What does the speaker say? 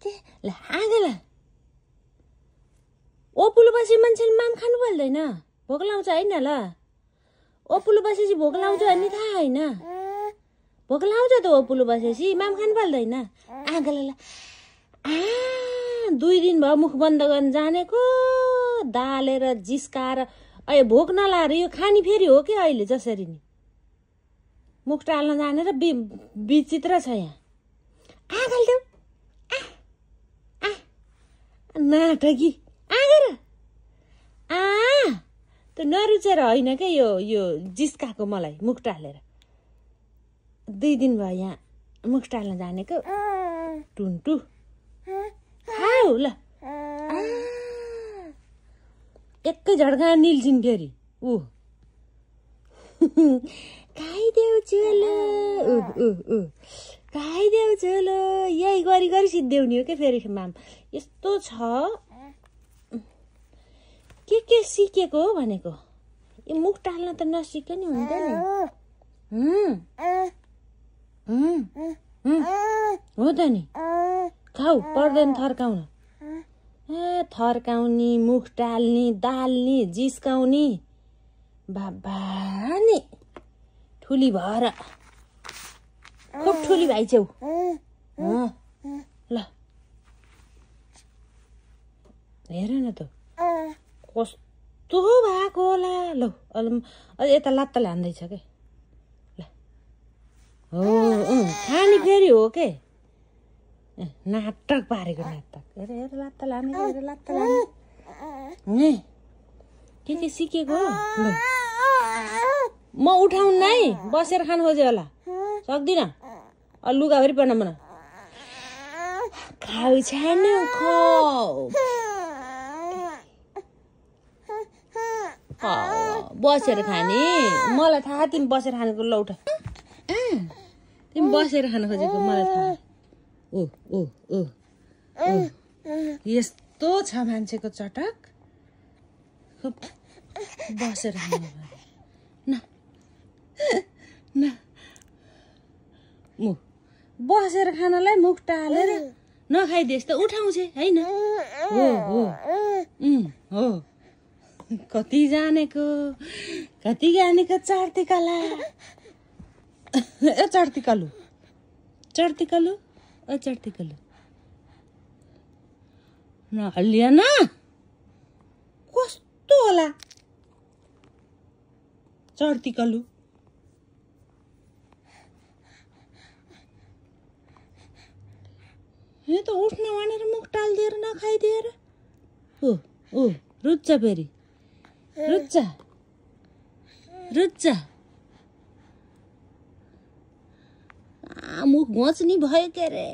के ल आगल ओपुलो बसी मान्छेले माम खानु पर्दैन भोक लाउँछ हैन ल ओपुलो बसेपछि भोक लाउँछ अनि थाहा हैन भोक लाउँछ त ओपुलो बसेपछि माम खानु पर्दैन आगल ल 2 दिन भयो मुख बन्द गर्न जानेको दालेर जिस्काएर अहिले भोक नलाएर यो खानी फेरि हो कि अहिले जसरी नि मुख टाल्न जानेर विचित्र छ यहाँ आगल देऊ नाटकी आगर त्यो नरुचेर होइन क्या यो जिस्काको मलाई मुख टालेर 2 दिन भयो यहाँ मुख टाल्न जानेको टुन्टु खाऊ ल एकै झड्का निल्छिन् फेरि ऊ खाइदेऊ चोलो खाइदेऊ चोलो यही गरी सिद्ध्याउने हो क्या फेरि माम यस्तो छ के सिकेको हो भनेको यो मुख टाल्न त नसिके नि हुँदैन हो त नि खाऊ पर्दैन थर्काउन थर्काउने मुख टाल्ने दाल्ने जिस्काउने बाबा नि ठुली भएर खुब ठुली भाइछेउ ल हेर न त कस्तो भएको होला ल अलि यता लात्ता हान्दैछ के ल हो खानी फेरि हो के नाटक पारेको नाटक हेर लात्ता लाने हेर लात्ता लाने के सिकेको ल म उठाउन नै बसेर खान खोजे होला सक्दिन लुगाभरि बना खाऊ छान्यो खाऊ बसेर खाने मलाई थाहा तिमी बसेर खानेको ल उठ तिमी बसेर खान खोजेको मलाई थाहा यस्तो छ मान्छेको चटक बसेर खानु न बसेर खानलाई मुख टालेर नखाइदिएस् त उठाउँछ हैन हो कति जानेको चढ्तीकला चढ्तीकलु नहल्लिया न कस्तो होला चढ्तीकलु यो त उठ्न भनेर मुख टालिदिएर नखाइदिएर रुच्छ फेरि रुच्छ मुख घोच्नी भयो के रे